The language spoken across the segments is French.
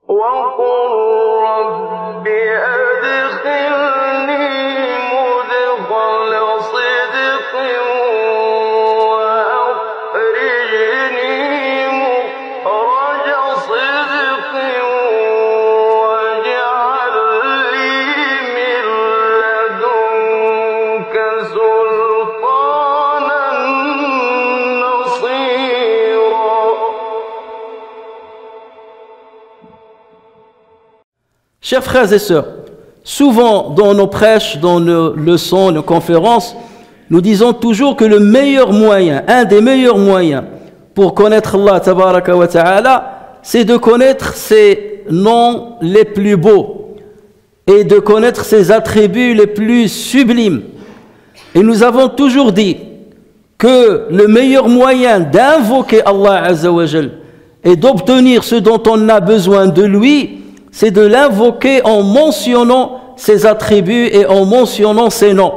وقل رب أدخلني مدخل صدق وأخرجني مخرج صدق واجعل لي من لدنك سلطانا نصيرا. Chers frères et sœurs, souvent dans nos prêches, dans nos leçons, nos conférences, nous disons toujours que le meilleur moyen, un des meilleurs moyens pour connaître Allah tabaraka wa ta'ala, c'est de connaître ses noms les plus beaux et de connaître ses attributs les plus sublimes. Et nous avons toujours dit que le meilleur moyen d'invoquer Allah azza wa jal et d'obtenir ce dont on a besoin de lui, c'est de l'invoquer en mentionnant ses attributs et en mentionnant ses noms.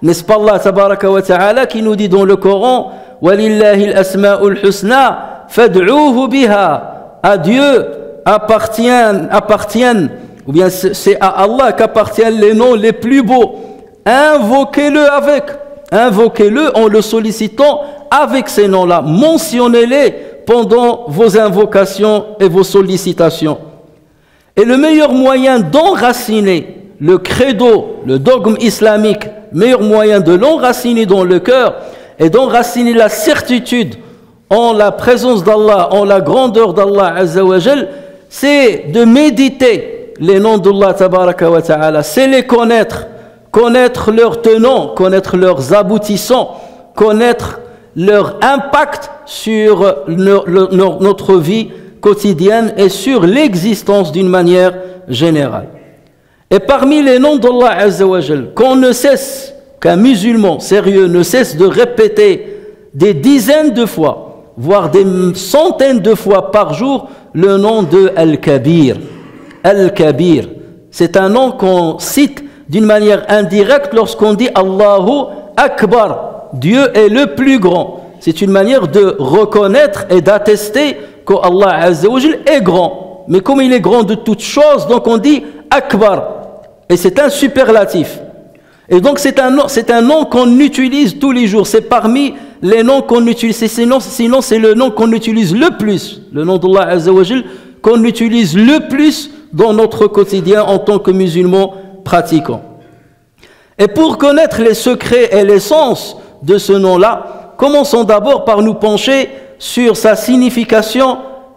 N'est-ce pas Allah tabaraka wa ta'ala qui nous dit dans le Coran وَلِلَّهِ الْأَسْمَاءُ الْحُسْنَى فَادْعُوهُ بِهَا. À Dieu appartiennent, ou bien c'est à Allah qu'appartiennent les noms les plus beaux. Invoquez-le en le sollicitant avec ces noms-là. Mentionnez-les pendant vos invocations et vos sollicitations. Et le meilleur moyen d'enraciner le credo, le dogme islamique, le meilleur moyen de l'enraciner dans le cœur et d'enraciner la certitude en la présence d'Allah, en la grandeur d'Allah Azza wa Jal, c'est de méditer les noms d'Allah Tabaraka wa Ta'ala, c'est les connaître leurs tenants, connaître leurs aboutissants, connaître leur impact sur notre vie quotidienne et sur l'existence d'une manière générale. Et parmi les noms d'Allah Azza wa Jal, qu'un musulman sérieux ne cesse de répéter des dizaines de fois, voire des centaines de fois par jour, le nom de Al-Kabir. Al-Kabir, c'est un nom qu'on cite d'une manière indirecte lorsqu'on dit Allahu Akbar, Dieu est le plus grand. C'est une manière de reconnaître et d'attester qu'Allah Azza wa Jal est grand. Mais comme il est grand de toutes choses, donc on dit Akbar. Et c'est un superlatif. Et donc c'est un nom qu'on utilise tous les jours. C'est parmi les noms qu'on utilise. Sinon c'est le nom qu'on utilise le plus. Le nom d'Allah Azza wa Jal qu'on utilise le plus dans notre quotidien en tant que musulmans pratiquants. Et pour connaître les secrets et l'essence de ce nom-là, commençons d'abord par nous pencher sur sa signification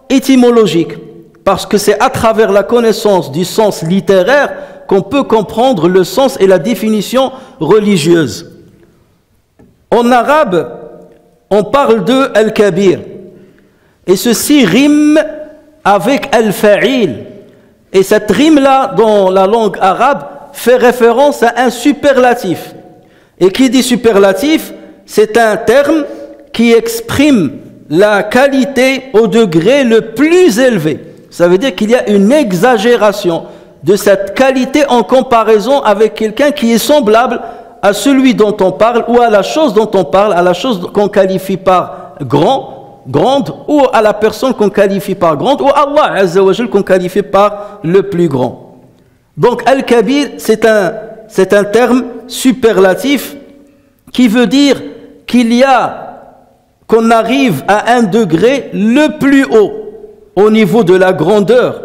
étymologique, parce que c'est à travers la connaissance du sens littéraire qu'on peut comprendre le sens et la définition religieuse. En arabe, on parle de Al-Kabir, et ceci rime avec Al-Fa'il, et cette rime-là dans la langue arabe fait référence à un superlatif. Et qui dit superlatif, c'est un terme qui exprime la qualité au degré le plus élevé. Ça veut dire qu'il y a une exagération de cette qualité en comparaison avec quelqu'un qui est semblable à celui dont on parle ou à la chose dont on parle, à la chose qu'on qualifie par grande, ou à la personne qu'on qualifie par grande, ou Allah Azza wa Jal qu'on qualifie par le plus grand. Donc Al-Kabir, c'est un terme superlatif qui veut dire qu'on arrive à un degré le plus haut au niveau de la grandeur,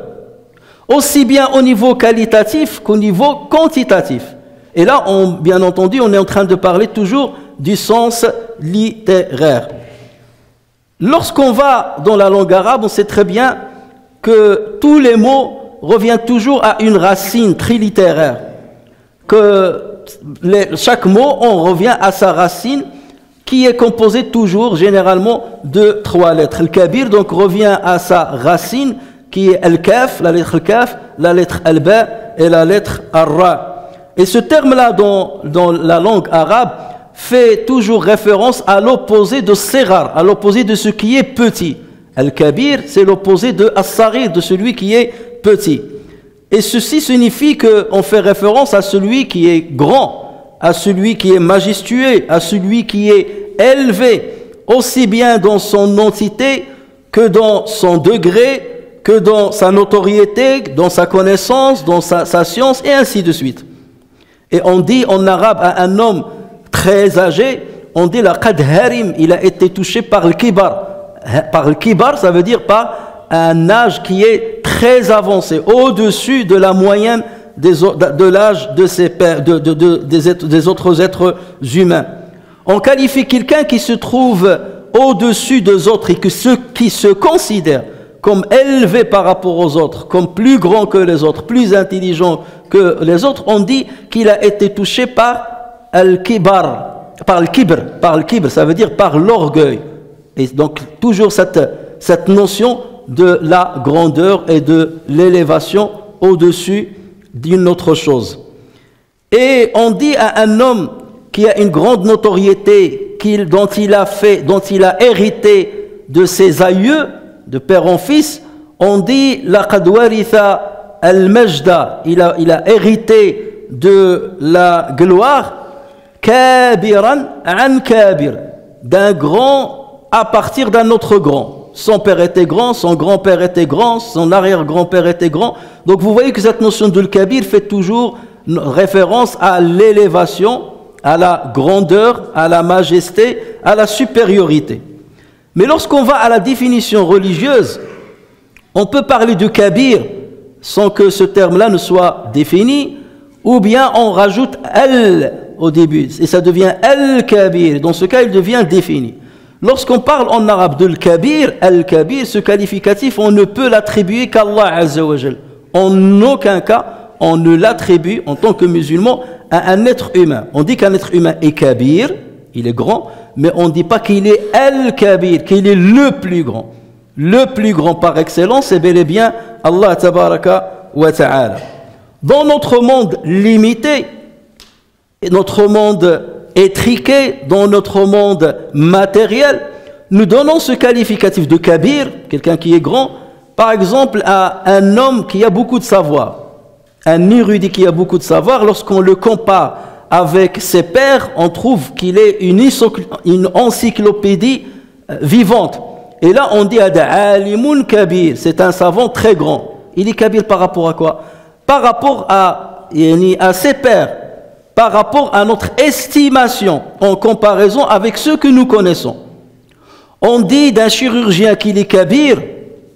aussi bien au niveau qualitatif qu'au niveau quantitatif. Et là, bien entendu, on est en train de parler toujours du sens littéraire. Lorsqu'on va dans la langue arabe, on sait très bien que tous les mots reviennent toujours à une racine trilittéraire. Chaque mot, on revient à sa racine qui est composée toujours, généralement, de 3 lettres. Al-Kabir, donc, revient à sa racine qui est Al-Kaf, la lettre Kaf, la lettre Al-Ba et la lettre Ar-Ra. Et ce terme-là, dans la langue arabe, fait toujours référence à l'opposé de Sirar, à l'opposé de ce qui est petit. Al-Kabir, c'est l'opposé de As-Sarir, de celui qui est petit. Et ceci signifie qu'on fait référence à celui qui est grand, à celui qui est majestueux, à celui qui est élevé, aussi bien dans son entité que dans son degré, que dans sa notoriété, dans sa connaissance, dans sa science, et ainsi de suite. Et on dit en arabe à un homme très âgé, on dit la qad harim, il a été touché par le kibar. Par le kibar, ça veut dire par un âge qui est très avancé, au-dessus de la moyenne de l'âge des autres êtres humains. On qualifie quelqu'un qui se trouve au-dessus des autres et qui se considère comme élevé par rapport aux autres, comme plus grand que les autres, plus intelligent que les autres. On dit qu'il a été touché par al-kibar, par le kibr, ça veut dire par l'orgueil. Et donc toujours cette notion de la grandeur et de l'élévation au-dessus d'une autre chose. Et on dit à un homme qui a une grande notoriété, dont il a hérité de ses aïeux, de père en fils, on dit laqad waritha al-majda, il a hérité de la gloire, kabiran an kabir, d'un grand à partir d'un autre grand. Son père était grand, son grand-père était grand, son arrière-grand-père était grand. Donc vous voyez que cette notion de kabir fait toujours référence à l'élévation, à la grandeur, à la majesté, à la supériorité. Mais lorsqu'on va à la définition religieuse, on peut parler de kabir sans que ce terme-là ne soit défini, ou bien on rajoute al au début, et ça devient al-kabir. Dans ce cas, il devient défini. Lorsqu'on parle en arabe de al-kabir, ce qualificatif, on ne peut l'attribuer qu'Allah Azza wa Jal. En aucun cas, on ne l'attribue en tant que musulman à un être humain. On dit qu'un être humain est kabir, il est grand, mais on ne dit pas qu'il est al-kabir, qu'il est le plus grand. Le plus grand par excellence, c'est bel et bien Allah tabaraka wa ta'ala. Dans notre monde limité, notre monde étriqué, dans notre monde matériel, nous donnons ce qualificatif de kabir, quelqu'un qui est grand, par exemple à un homme qui a beaucoup de savoir, un érudit qui a beaucoup de savoir. Lorsqu'on le compare avec ses pairs, on trouve qu'il est une encyclopédie vivante. Et là on dit alimun kabir, c'est un savant très grand. Il est kabir par rapport à quoi? Par rapport à ses pairs, par rapport à notre estimation en comparaison avec ceux que nous connaissons. On dit d'un chirurgien qu'il est kabir,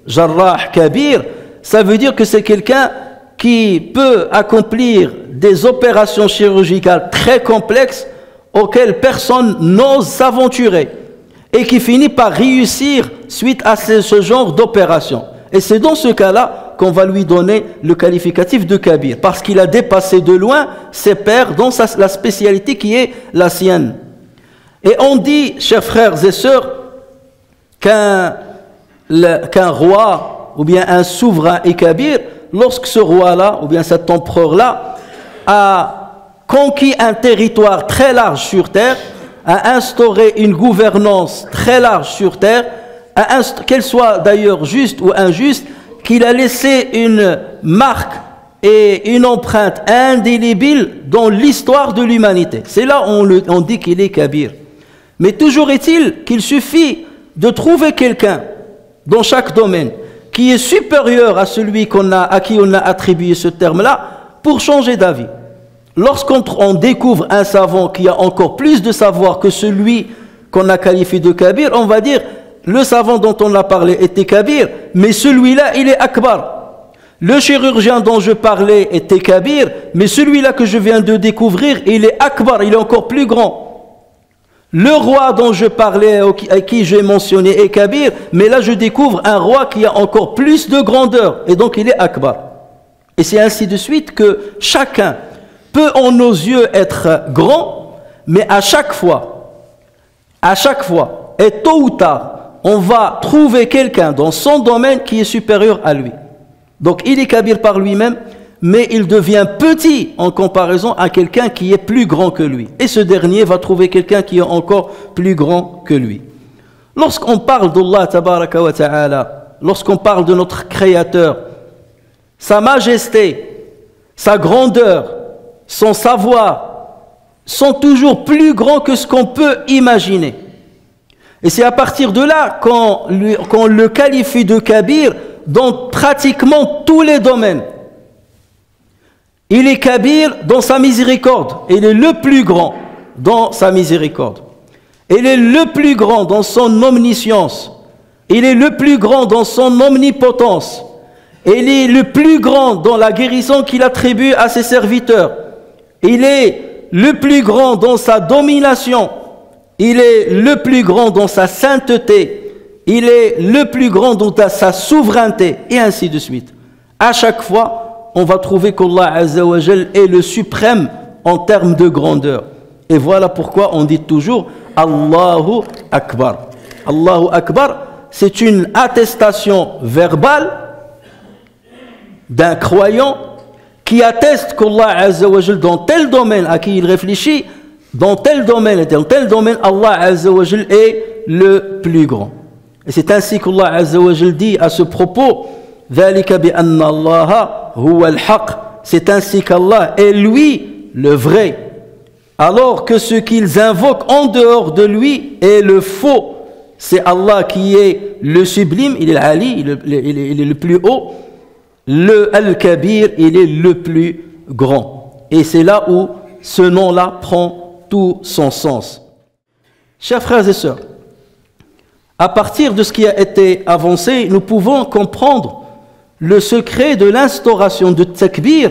jarrah kabir, ça veut dire que c'est quelqu'un qui peut accomplir des opérations chirurgicales très complexes auxquelles personne n'ose s'aventurer et qui finit par réussir suite à ce genre d'opération. Et c'est dans ce cas-là qu'on va lui donner le qualificatif de kabir, parce qu'il a dépassé de loin ses pairs dans la spécialité qui est la sienne. Et on dit, chers frères et sœurs, qu'un roi ou bien un souverain est kabir lorsque ce roi-là ou bien cet empereur-là a conquis un territoire très large sur terre, a instauré une gouvernance très large sur terre, qu'elle soit d'ailleurs juste ou injuste, qu'il a laissé une marque et une empreinte indélébile dans l'histoire de l'humanité. C'est là où on dit qu'il est kabir. Mais toujours est-il qu'il suffit de trouver quelqu'un dans chaque domaine qui est supérieur à celui à qui on a attribué ce terme-là pour changer d'avis. Lorsqu'on découvre un savant qui a encore plus de savoir que celui qu'on a qualifié de kabir, on va dire le savant dont on a parlé était kabir, mais celui-là il est akbar. Le chirurgien dont je parlais était kabir, mais celui-là que je viens de découvrir il est akbar, il est encore plus grand. Le roi dont je parlais, à qui j'ai mentionné est kabir, mais là je découvre un roi qui a encore plus de grandeur, et donc il est akbar. Et c'est ainsi de suite que chacun peut en nos yeux être grand, mais à chaque fois, et tôt ou tard, on va trouver quelqu'un dans son domaine qui est supérieur à lui. Donc il est kabir par lui-même, mais il devient petit en comparaison à quelqu'un qui est plus grand que lui. Et ce dernier va trouver quelqu'un qui est encore plus grand que lui. Lorsqu'on parle d'Allah tabaraka wa ta'ala, lorsqu'on parle de notre Créateur, sa majesté, sa grandeur, son savoir sont toujours plus grands que ce qu'on peut imaginer. Et c'est à partir de là qu'on le qualifie de kabir dans pratiquement tous les domaines. Il est kabir dans sa miséricorde. Il est le plus grand dans sa miséricorde. Il est le plus grand dans son omniscience. Il est le plus grand dans son omnipotence. Il est le plus grand dans la guérison qu'il attribue à ses serviteurs. Il est le plus grand dans sa domination. Il est le plus grand dans sa sainteté. Il est le plus grand dans sa souveraineté. Et ainsi de suite. À chaque fois, on va trouver qu'Allah Azza wa Jal est le suprême en termes de grandeur. Et voilà pourquoi on dit toujours Allahu Akbar. Allahu Akbar, c'est une attestation verbale d'un croyant qui atteste qu'Allah Azza wa Jal, dans tel domaine à qui il réfléchit, dans tel domaine et dans tel domaine, Allah Azza wa Jal est le plus grand. Et c'est ainsi qu'Allah Azza wa Jal dit à ce propos, ذَلِكَ بِأَنَّ اللَّهَ هُوَ الْحَقِّ. C'est ainsi qu'Allah est lui le vrai, alors que ce qu'ils invoquent en dehors de lui est le faux. C'est Allah qui est le sublime, il est l'Ali, il est le plus haut. Le Al-Kabir, il est le plus grand. Et c'est là où ce nom-là prend tout son sens. Chers frères et sœurs, à partir de ce qui a été avancé, nous pouvons comprendre le secret de l'instauration de takbir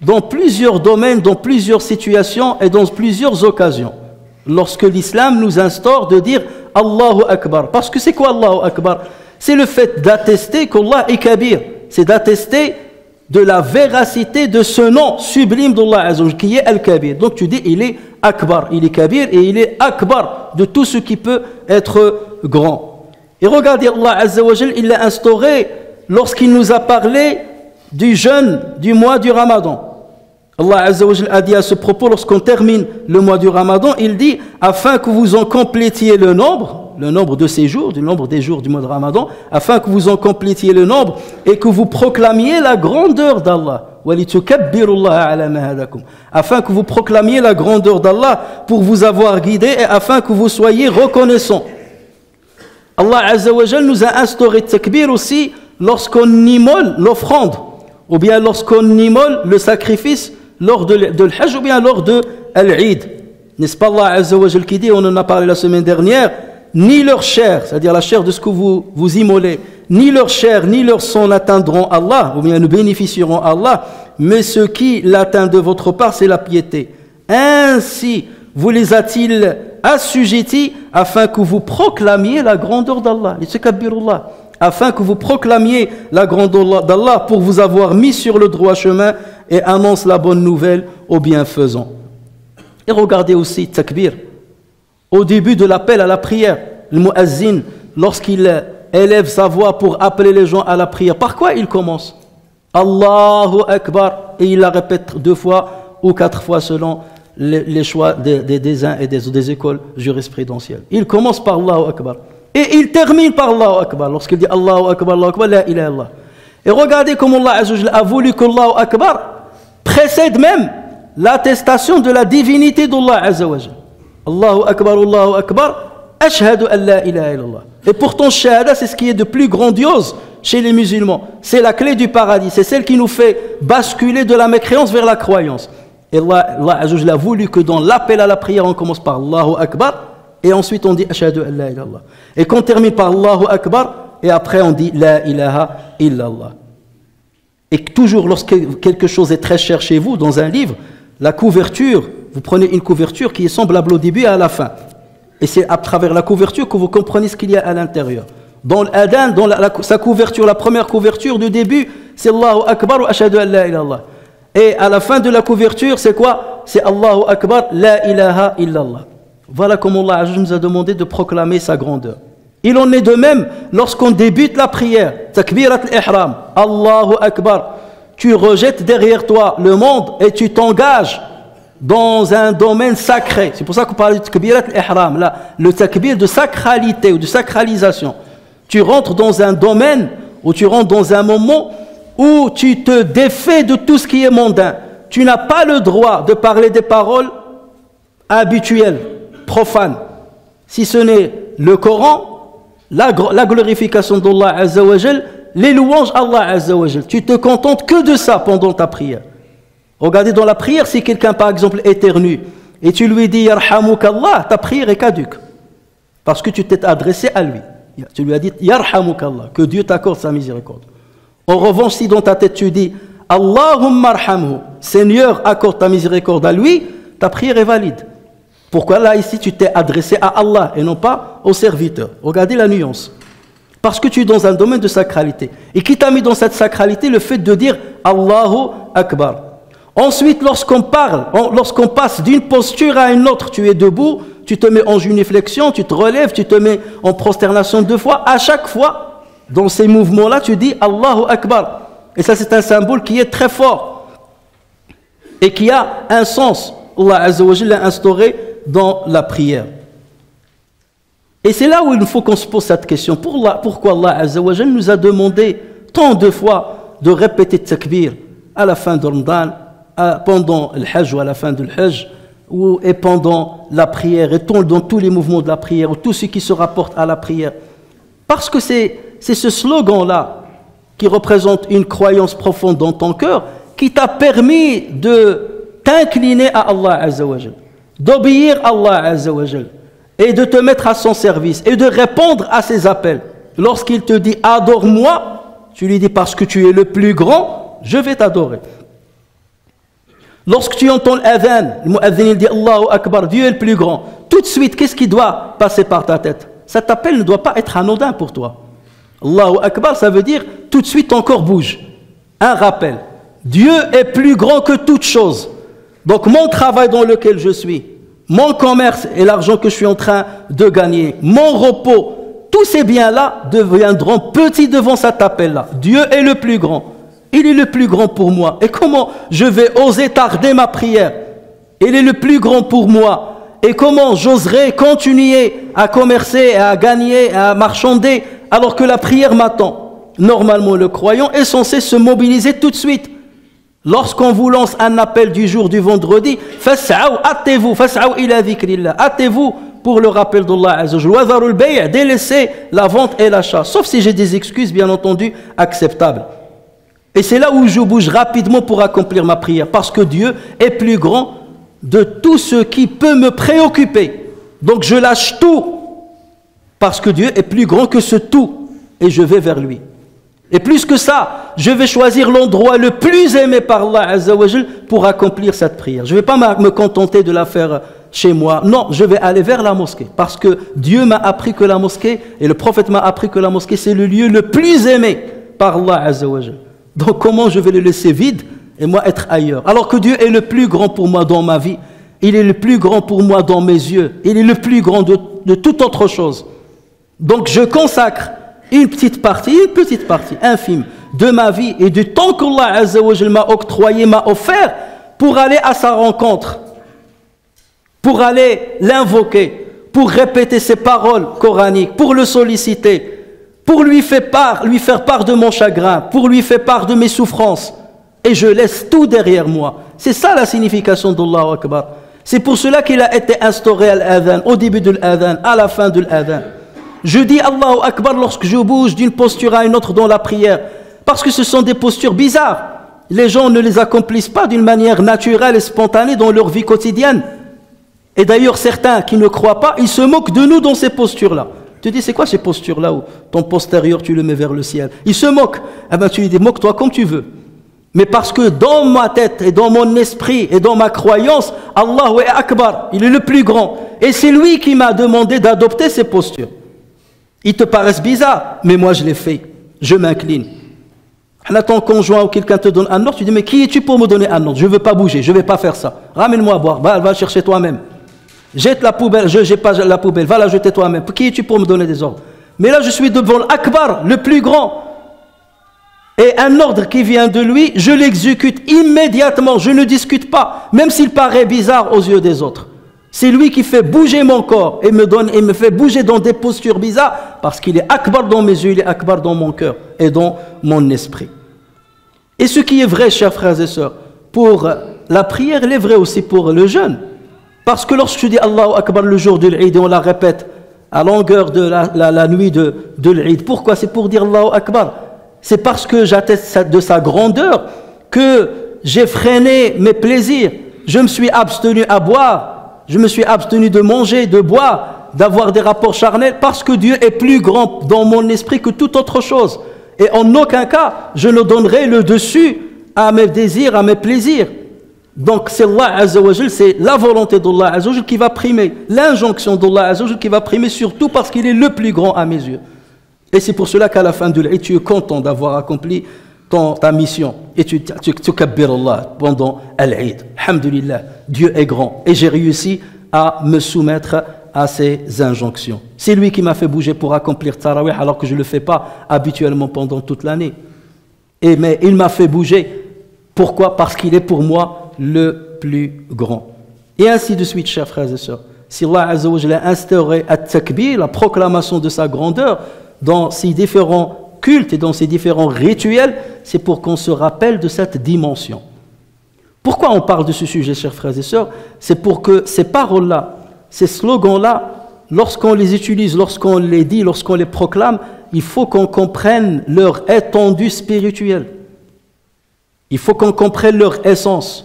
dans plusieurs domaines, dans plusieurs situations et dans plusieurs occasions. Lorsque l'islam nous instaure de dire Allahu Akbar. Parce que c'est quoi Allahu Akbar? C'est le fait d'attester qu'Allah est kabir. C'est d'attester de la véracité de ce nom sublime d'Allah Azza wa Jalla, qui est Al-Kabir. Donc tu dis, il est Akbar, il est Kabir et il est Akbar de tout ce qui peut être grand. Et regardez, Allah Azza wa Jalla, il l'a instauré lorsqu'il nous a parlé du jeûne du mois du Ramadan. Allah Azza wa Jalla a dit à ce propos, lorsqu'on termine le mois du Ramadan, il dit, afin que vous en complétiez le nombre de ces jours, du nombre des jours du mois de Ramadan, afin que vous en complétiez le nombre et que vous proclamiez la grandeur d'Allah. Afin que vous proclamiez la grandeur d'Allah pour vous avoir guidé et afin que vous soyez reconnaissants. Allah Azza wa Jalla nous a instauré takbir aussi lorsqu'on immole l'offrande, ou bien lorsqu'on immole le sacrifice lors de l'Hajj, ou bien lors de l'Eid. N'est-ce pas Allah Azza wa Jalla qui dit, on en a parlé la semaine dernière, ni leur chair, c'est-à-dire la chair de ce que vous immolez, ni leur chair, ni leur sang n'atteindront Allah, ou bien ne bénéficieront Allah, mais ce qui l'atteint de votre part, c'est la piété. Ainsi, vous les a-t-il assujettis afin que vous proclamiez la grandeur d'Allah, afin que vous proclamiez la grandeur d'Allah pour vous avoir mis sur le droit chemin et annonce la bonne nouvelle aux bienfaisants. Et regardez aussi takbir. Au début de l'appel à la prière, le muazzin, lorsqu'il élève sa voix pour appeler les gens à la prière, par quoi il commence? Allahu Akbar, et il la répète 2 fois ou 4 fois selon les choix des uns et des écoles jurisprudentielles. Il commence par Allahu Akbar et il termine par Allahu Akbar lorsqu'il dit Allahu Akbar, la ilaha illallah. Et regardez comment Allah Azza wa Jalla a voulu que Allahu Akbar précède même l'attestation de la divinité d'Allah Azza wa Jalla. Allahu Akbar, ashhadu an la ilaha illallah. Et pourtant, shahada, c'est ce qui est de plus grandiose chez les musulmans. C'est la clé du paradis, c'est celle qui nous fait basculer de la mécréance vers la croyance. Et Allah Azza wa Jalla a voulu que dans l'appel à la prière, on commence par Allahu Akbar, et ensuite on dit ashhadu an la ilaha illallah. Et qu'on termine par Allahu Akbar, et après on dit la ilaha illallah. Et toujours lorsque quelque chose est très cher chez vous, dans un livre, la couverture, vous prenez une couverture qui est semblable au début et à la fin. Et c'est à travers la couverture que vous comprenez ce qu'il y a à l'intérieur. Dans l'adhan, dans sa couverture, la première couverture du début, c'est Allahu Akbar wa ashhadu an la ilaha illallah. Et à la fin de la couverture, c'est quoi? C'est Allahu Akbar, la ilaha illallah. Voilà comment Allah nous a demandé de proclamer sa grandeur. Il en est de même lorsqu'on débute la prière. Takbirat al-ihram, Allahu Akbar. Tu rejettes derrière toi le monde et tu t'engages dans un domaine sacré. C'est pour ça qu'on parle de takbirat al-ihram, là, le takbir de sacralité ou de sacralisation. Tu rentres dans un domaine ou tu rentres dans un moment où tu te défais de tout ce qui est mondain. Tu n'as pas le droit de parler des paroles habituelles, profanes. Si ce n'est le Coran, la glorification d'Allah Azza wa Jal les louanges à Allah Azza wa Jal. Tu te contentes que de ça pendant ta prière. Regardez dans la prière, si quelqu'un par exemple éternue et tu lui dis Yarhamukallah, ta prière est caduque. Parce que tu t'es adressé à lui. Tu lui as dit Yarhamukallah, que Dieu t'accorde sa miséricorde. En revanche, si dans ta tête tu dis Allahumma arhamhu, Seigneur, accorde ta miséricorde à lui, ta prière est valide. Pourquoi là, ici, tu t'es adressé à Allah et non pas au serviteur? Regardez la nuance. Parce que tu es dans un domaine de sacralité. Et qui t'a mis dans cette sacralité le fait de dire Allahu Akbar. Ensuite, lorsqu'on parle, lorsqu'on passe d'une posture à une autre, tu es debout, tu te mets en génuflexion, tu te relèves, tu te mets en prosternation 2 fois. À chaque fois, dans ces mouvements-là, tu dis Allahu Akbar. Et ça, c'est un symbole qui est très fort et qui a un sens. Allah Azza wa Jalla l'a instauré dans la prière. Et c'est là où il faut qu'on se pose cette question. Pourquoi Allah Azza wa Jalla nous a demandé tant de fois de répéter takbir à la fin de Ramadan, pendant le Hajj ou à la fin du Hajj, et pendant la prière, et dans tous les mouvements de la prière, ou tout ce qui se rapporte à la prière. Parce que c'est ce slogan-là qui représente une croyance profonde dans ton cœur qui t'a permis de t'incliner à Allah Azza wa Jal, d'obéir à Allah Azza wa Jal, et de te mettre à son service, et de répondre à ses appels. Lorsqu'il te dit « adore-moi », tu lui dis « parce que tu es le plus grand, je vais t'adorer ». Lorsque tu entends l'adhan, le mu'adhin il dit Allahu Akbar, Dieu est le plus grand. Tout de suite, qu'est-ce qui doit passer par ta tête? Cet appel ne doit pas être anodin pour toi. Allahu Akbar, ça veut dire tout de suite ton corps bouge. Un rappel. Dieu est plus grand que toute chose. Donc mon travail dans lequel je suis, mon commerce et l'argent que je suis en train de gagner, mon repos, tous ces biens-là deviendront petits devant cet appel-là. Dieu est le plus grand. Il est le plus grand pour moi. Et comment je vais oser tarder ma prière? Il est le plus grand pour moi. Et comment j'oserai continuer à commercer, à gagner, à marchander, alors que la prière m'attend? Normalement, le croyant est censé se mobiliser tout de suite. Lorsqu'on vous lance un appel du jour du vendredi, fas'aw, hâtez-vous, fas'aw ila dhikrillah, hâtez-vous pour le rappel d'Allah Azza wa Jalla. Wadharul bay', délaissez la vente et l'achat. Sauf si j'ai des excuses, bien entendu, acceptables. Et c'est là où je bouge rapidement pour accomplir ma prière, parce que Dieu est plus grand de tout ce qui peut me préoccuper. Donc je lâche tout, parce que Dieu est plus grand que ce tout, et je vais vers lui. Et plus que ça, je vais choisir l'endroit le plus aimé par Allah Azza wa Jal pour accomplir cette prière. Je ne vais pas me contenter de la faire chez moi. Non, je vais aller vers la mosquée, parce que Dieu m'a appris que la mosquée, et le prophète m'a appris que la mosquée, c'est le lieu le plus aimé par Allah Azza wa Jal. Donc comment je vais le laisser vide et moi être ailleurs? Alors que Dieu est le plus grand pour moi dans ma vie. Il est le plus grand pour moi dans mes yeux. Il est le plus grand de toute autre chose. Donc je consacre une petite partie infime de ma vie et du temps qu'Allah Azza wa Jal m'a octroyé, m'a offert pour aller à sa rencontre, pour aller l'invoquer, pour répéter ses paroles coraniques, pour le solliciter, pour lui faire part de mon chagrin, pour lui faire part de mes souffrances. Et je laisse tout derrière moi. C'est ça la signification d'Allahu Akbar. C'est pour cela qu'il a été instauré à l'adhan, au début de l'adhan, à la fin de l'adhan. Je dis Allahu Akbar lorsque je bouge d'une posture à une autre dans la prière, parce que ce sont des postures bizarres. Les gens ne les accomplissent pas d'une manière naturelle et spontanée dans leur vie quotidienne. Et d'ailleurs, certains qui ne croient pas, ils se moquent de nous dans ces postures-là. Tu dis, c'est quoi ces postures-là où ton postérieur, tu le mets vers le ciel? Il se moque. Eh bien, tu lui dis, moque-toi comme tu veux. Mais parce que dans ma tête et dans mon esprit et dans ma croyance, Allahu Akbar, il est le plus grand. Et c'est lui qui m'a demandé d'adopter ces postures. Ils te paraissent bizarres, mais moi je les fais. Je m'incline. Là, ton conjoint ou quelqu'un te donne un ordre, tu dis, mais qui es-tu pour me donner un ordre? Je ne veux pas bouger, je ne vais pas faire ça. Ramène-moi à boire, va chercher toi-même. Jette la poubelle, je n'ai pas la poubelle, va la jeter toi-même. Qui es-tu pour me donner des ordres? Mais là, je suis devant l'Akbar, le plus grand. Et un ordre qui vient de lui, je l'exécute immédiatement, je ne discute pas, même s'il paraît bizarre aux yeux des autres. C'est lui qui fait bouger mon corps et me fait bouger dans des postures bizarres, parce qu'il est Akbar dans mes yeux, il est Akbar dans mon cœur et dans mon esprit. Et ce qui est vrai, chers frères et sœurs, pour la prière, il est vrai aussi pour le jeûne. Parce que lorsque je dis Allahu Akbar le jour de l'Eid, et on la répète à longueur de la nuit de l'Eid, pourquoi? C'est pour dire Allahu Akbar. C'est parce que j'atteste de sa grandeur que j'ai freiné mes plaisirs. Je me suis abstenu à boire, je me suis abstenu de manger, de boire, d'avoir des rapports charnels, parce que Dieu est plus grand dans mon esprit que toute autre chose. Et en aucun cas, je ne donnerai le dessus à mes désirs, à mes plaisirs. Donc c'est Allah Azza wa Jal, c'est la volonté d'Allah Azza wa Jal qui va primer, l'injonction d'Allah Azza wa Jal qui va primer, surtout parce qu'il est le plus grand à mes yeux. Et c'est pour cela qu'à la fin de l'Eid, tu es content d'avoir accompli ta mission. Et tu kabbir Allah pendant l'Eid. Alhamdulillah, Dieu est grand. Et j'ai réussi à me soumettre à ses injonctions. C'est lui qui m'a fait bouger pour accomplir Tarawih alors que je ne le fais pas habituellement pendant toute l'année. Mais il m'a fait bouger. Pourquoi? Parce qu'il est pour moi le plus grand. Et ainsi de suite, chers frères et sœurs. Si Allah Azza wa Jalla a instauré at-takbir, la proclamation de sa grandeur, dans ses différents cultes et dans ses différents rituels, c'est pour qu'on se rappelle de cette dimension. Pourquoi on parle de ce sujet, chers frères et sœurs? C'est pour que ces paroles-là, ces slogans-là, lorsqu'on les utilise, lorsqu'on les dit, lorsqu'on les proclame, il faut qu'on comprenne leur étendue spirituelle. Il faut qu'on comprenne leur essence.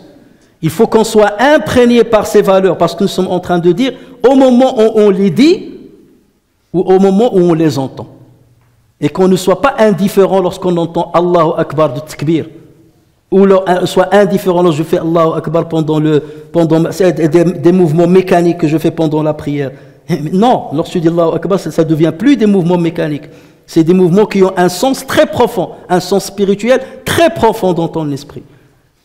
Il faut qu'on soit imprégné par ces valeurs, parce que nous sommes en train de dire, au moment où on les dit, ou au moment où on les entend. Et qu'on ne soit pas indifférent lorsqu'on entend Allahu Akbar de takbir, ou soit indifférent lorsque je fais Allahu Akbar pendant des mouvements mécaniques que je fais pendant la prière. Non, lorsque tu dis Allahu Akbar, ça ne devient plus des mouvements mécaniques. C'est des mouvements qui ont un sens très profond, un sens spirituel très profond dans ton esprit.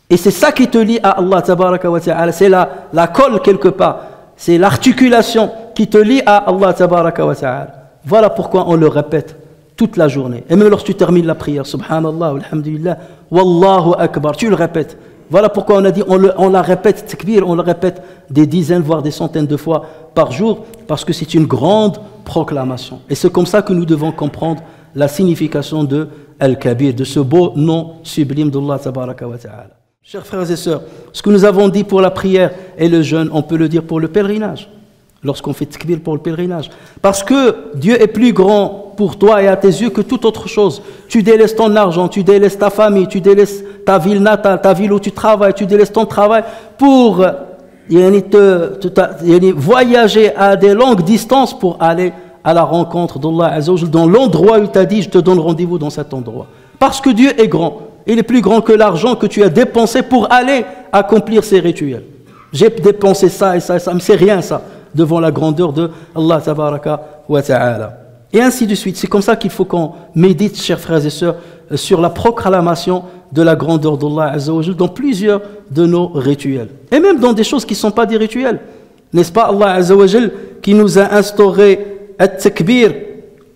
Et c'est ça qui te lie à Allah Tabaraka wa Ta'ala. C'est la colle quelque part. C'est l'articulation qui te lie à Allah Tabaraka wa Ta'ala. Voilà pourquoi on le répète toute la journée. Et même lorsque tu termines la prière, Subhanallah, Alhamdulillah, Wallahu Akbar, tu le répètes. Voilà pourquoi on a dit, on la répète, takbir, on le répète des dizaines, voire des centaines de fois par jour, parce que c'est une grande proclamation. Et c'est comme ça que nous devons comprendre la signification de Al-Kabir, de ce beau nom sublime d'Allah Tabaraka wa Ta'ala. Chers frères et sœurs, ce que nous avons dit pour la prière et le jeûne, on peut le dire pour le pèlerinage. Lorsqu'on fait takbir pour le pèlerinage. Parce que Dieu est plus grand pour toi et à tes yeux que toute autre chose. Tu délaisses ton argent, tu délaisses ta famille, tu délaisses ta ville natale, ta ville où tu travailles, tu délaisses ton travail pour voyager à des longues distances pour aller à la rencontre d'Allah Azza wa Jalla, dans l'endroit où il t'a dit, je te donne rendez-vous dans cet endroit. Parce que Dieu est grand. Il est plus grand que l'argent que tu as dépensé pour aller accomplir ces rituels. J'ai dépensé ça et ça et ça, mais c'est rien ça, devant la grandeur de Allah Tabaraka wa Ta'ala. Et ainsi de suite. C'est comme ça qu'il faut qu'on médite, chers frères et sœurs, sur la proclamation de la grandeur d'Allah Azza wa Jalla dans plusieurs de nos rituels. Et même dans des choses qui ne sont pas des rituels. N'est-ce pas Allah Azza wa Jalla qui nous a instauré at-takbir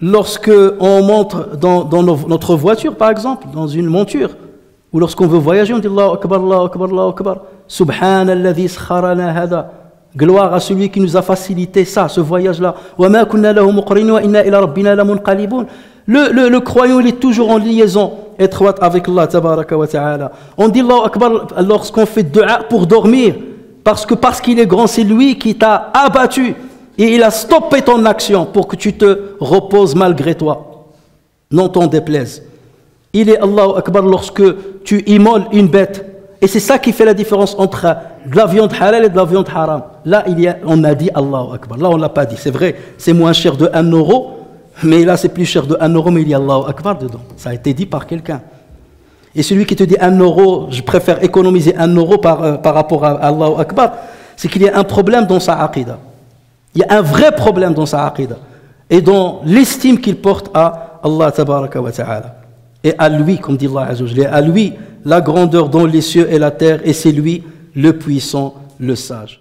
lorsque on monte dans notre voiture, par exemple, dans une monture, ou lorsqu'on veut voyager, on dit Allahu Akbar, Allahu Akbar, Allahu Akbar. Subhanalladhi sakharana hada. Gloire à celui qui nous a facilité ça, ce voyage-là. Le croyant, il est toujours en liaison étroite avec Allah Tabaraka wa Ta'ala. On dit Allahu Akbar lorsqu'on fait dua pour dormir, parce qu'il est grand, c'est lui qui t'a abattu et il a stoppé ton action pour que tu te reposes malgré toi. Non t'en déplaise. Il est Allahu Akbar lorsque tu immoles une bête. Et c'est ça qui fait la différence entre de la viande halal et de la viande haram. Là, on a dit Allahu Akbar. Là, on ne l'a pas dit. C'est vrai, c'est moins cher de 1 euro, mais là, c'est plus cher de 1 euro, mais il y a Allahu Akbar dedans. Ça a été dit par quelqu'un. Et celui qui te dit 1 euro, je préfère économiser 1 euro par rapport à Allahu Akbar, c'est qu'il y a un problème dans sa aqida. Il y a un vrai problème dans sa aqida. Et dans l'estime qu'il porte à Allah Tabaraka wa Ta'ala. Et à lui, comme dit Allah Azza wa Jalla, à lui la grandeur dans les cieux et la terre, et c'est lui le puissant, le sage.